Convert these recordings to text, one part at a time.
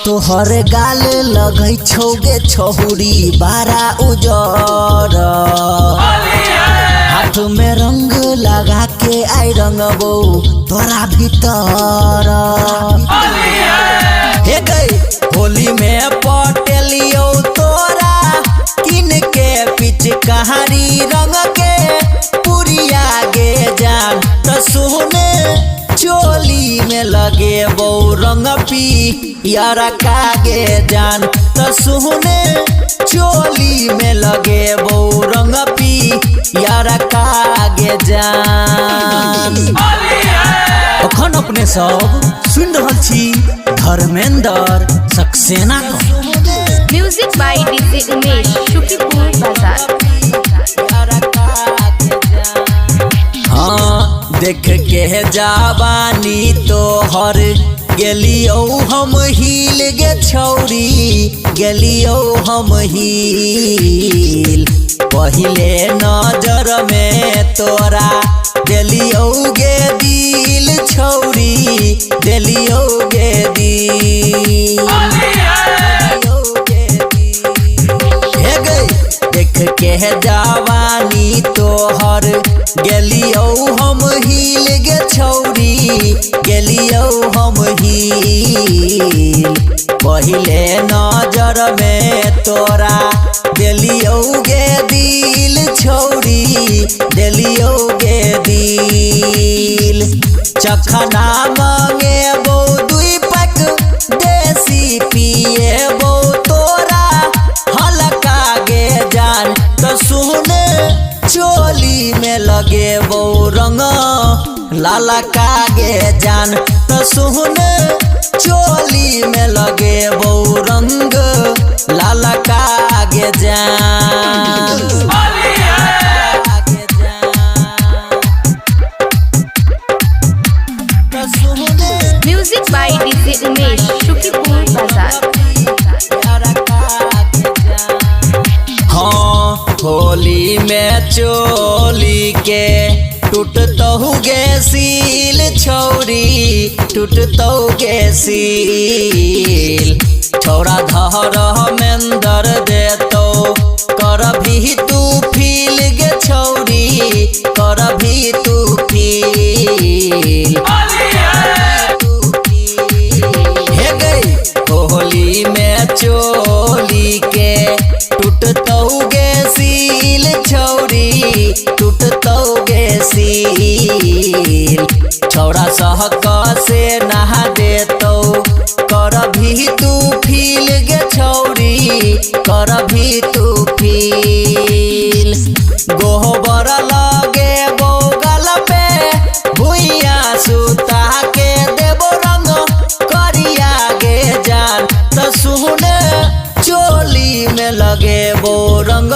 तोहर गाल लगै छौगे छहुरी बारा उजर, हाथ में रंग लगा के आई रंगबो तोरा भीतर। हे गई होली में पटेलियो तोरा किन के पिचकारी रंग के पुरिया गे जान। त सुने चोली में लगे बो रंग पियर कागे जान। त सुने चोली में लगे बो रंग पियर कागे जान। अखन अपने सब सुन रहल छी धर्मेंद्र सक्सेना को। Music by DJ Umesh Shukipur Bazar. हाँ देख के जवानी तोहर गेलियो हम हिल गे छौरी, गेलियो हम हिल। पहिले नजर में तोरा देलियो गे दिल छौरी, देलियो गे दिल। हे गई देख के जवानी तोहर गेलियो हम हिल गे छौरी, गेलियो हम हिल। पहिले नजर में तोरा देलियो गे दिल छौरी, देलियो गे दिल। चखना मांगे बो दुई पैक देसी पिए बो तोरा हल्का गे जान। तो सुने चोली में लगे बो रंग लाला कागे जान। तो सुने चोली में लगे बो रंग लाला कागे जान। Music by DJ Umesh Shukipur Bazar. हाँ होली में चोली के टूटतहु गे सील छौरी, टूटतहु गे सील। छौरा धर मेंदर देतो कर भी तू फील गे छौरी, कर भी तू फील। हे गई होली में चोली के टूटतौ गे सील छौरी, टूटतौ गे सील। छौरा सहक से नहा देतो कर भी तू फील गे छौरी, कर भी तू फील। गोबर लगे बोगल पे भुइया सुता के देबो रंग करिया गे जान। त सुने चोली में लगे बो रंग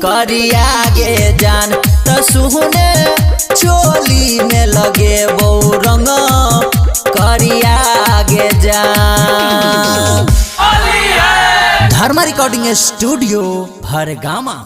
करिया गे जान। त सुने चोली में लगे बो रंग करिया गे जान। धर्मा रिकॉर्डिंग स्टूडियो भरगामा।